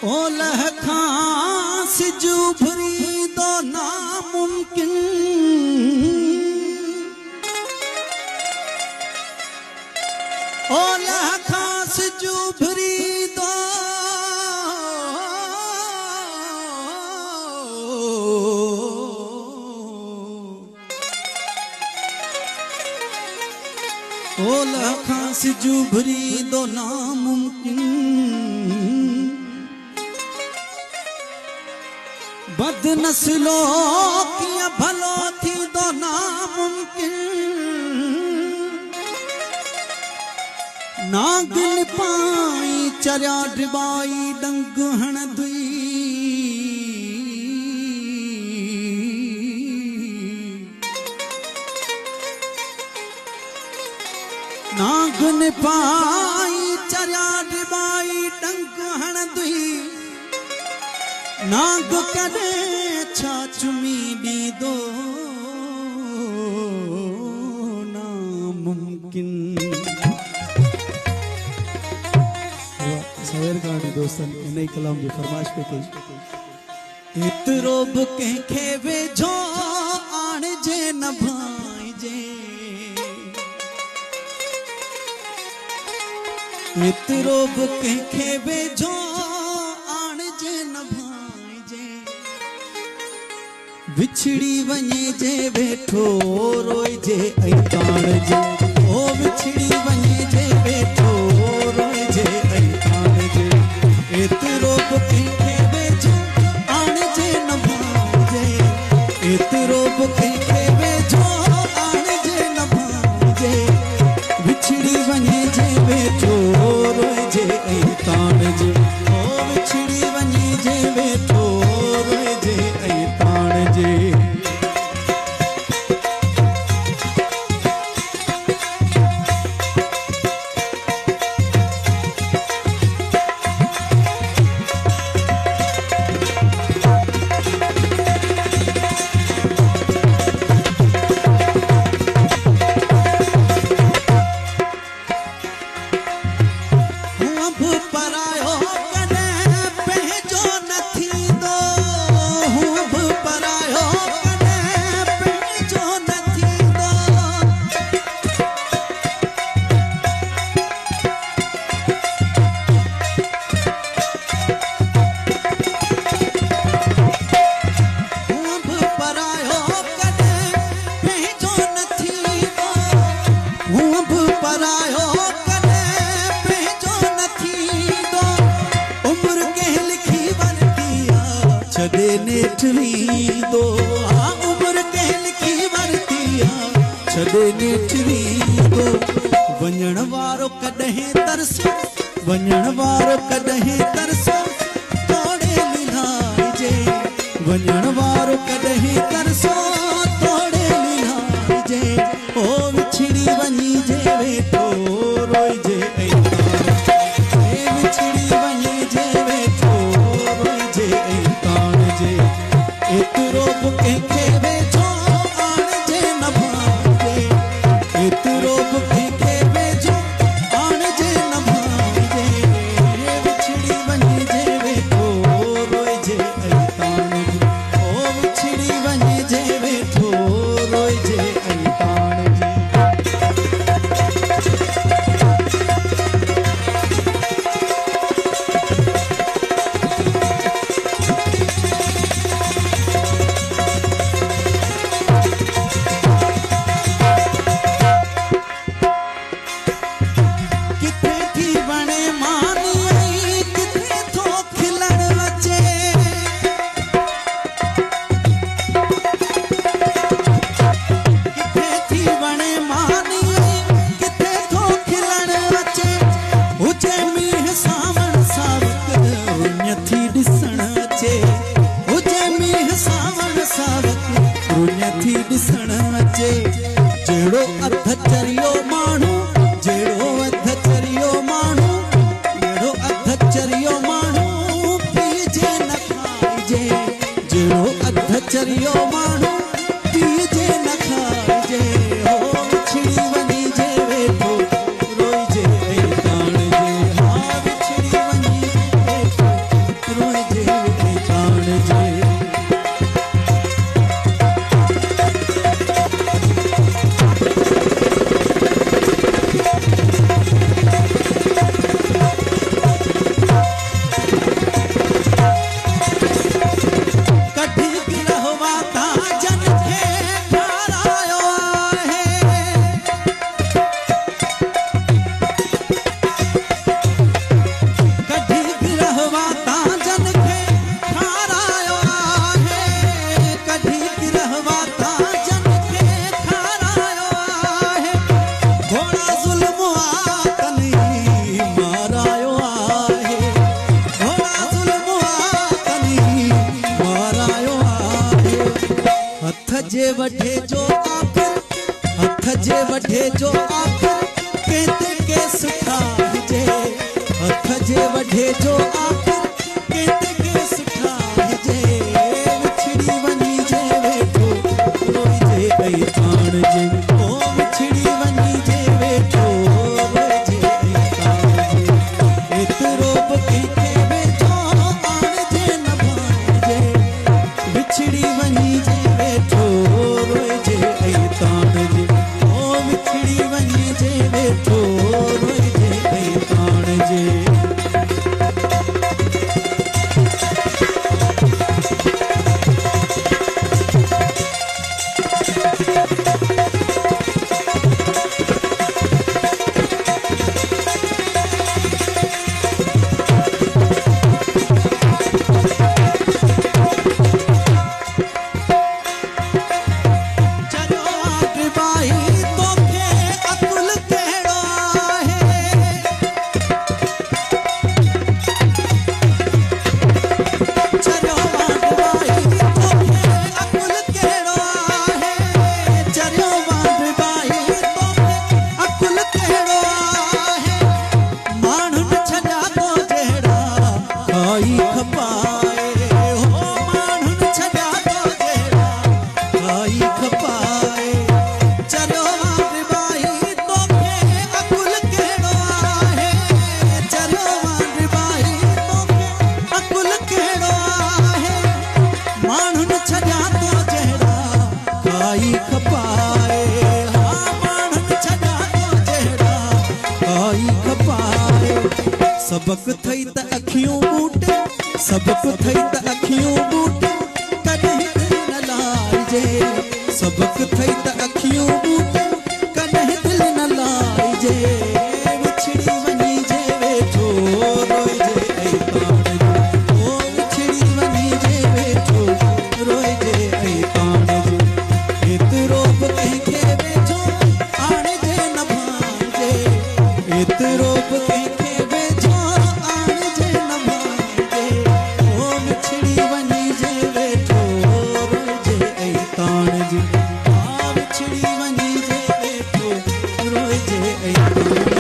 ओलह खां सिजु भरी दो नामुमकिन ओलह खां सिजु भरी दो ओलह खां सिजु भरी दो नामुमकिन बद नस्लो किया भलो थी दो नामुमकिन नागन पाई चरिया डिबाई डंग हण दुई नागन पाई चरिया डिबाई डंग हण दुई नाग कदे छा चुमी दी दो नामुमकिन। शेर गानी दोस्तन इन कलाम जी फरमाइश पे कई एतरो बि कंहिंखे वेझो आणिजे न भाइजे एतरो बि कंहिंखे वेझो आणिजे न भाइजे विछड़ी वञे जे वेठो रोइजे ऐं ताणिजे ओ विछड़ी वञे जे वेठो रोइजे ऐं ताणिजे एतिरो बि कंहिंखे वेझो आणिजे न भाइजे एतिरो बि कंहिंखे वेझो आणिजे न भाइजे विछड़ी वञे जे वेठो रोइजे ऐं ताणिजे ओ विछड़ी वञे जे वेठो रोइजे ऐं ताणिजे। छदे नेठरी दो उम्र कह लिखी वरतिया छदे नेठरी दो वञण वारो कॾहिं तरसो वञण वारो कॾहिं तरसो तोड़े लिहाइजे वञण वारो कॾहिं तरसो तोड़े लिहाइजे ओ विछड़ी वञी जे वेठो रोइजे ऐं ताणिजे विछड़ी वञे जे वेठो रोइजे ऐं ताणिजे एतिरो बि कंहिंखे वेझो आणिजे न भाइजे एतिरो बि कंहिंखे वेझो आणिजे न भाइजे विछड़ी वञे जे वेठो रोइजे ऐं ताणिजे ओ विछड़ी वञे जे वेठो रोइजे ऐं ताणिजे। ज़ुल्म आतनी मारायो आहे घोड़ा ज़ुल्म आतनी मारायो आहे हथ जे वढे जो आखिर हथ जे वढे जो आखिर केते केस ठाहिजे हथ जे वढे जो आखिर केते केस ठाहिजे विछड़ी वञी जे वेठो रोइजे ऐं ताणजे ओ विछड़ी वञी जे वेठो रोइजे ऐं ताणजे एतिरो बि कंहिंखे वेठो आणजे न भाणजे विछड़ी वञी जे वेठो रोइजे ऐं ताणजे ओ विछड़ी वञी जे वेठो रोइजे ऐं ताणजे सबक थई त अखियूं बूटे सबक थई त अखियूं बूटे कॾहिं दिल न लाइजे सबक थई त अखियूं बूटे कॾहिं दिल न लाइजे विछड़ी वञी जे वेठो रोइजे ऐं ताणजे ओ विछड़ी वञी जे वेठो रोइजे ऐं ताणजे एतिरो बि कंहिंखे वेठो आणजे न भाणजे एतिरो बि कंहिंखे ताणजे आ विछड़ी वञी जे वेठो रोइजे ऐं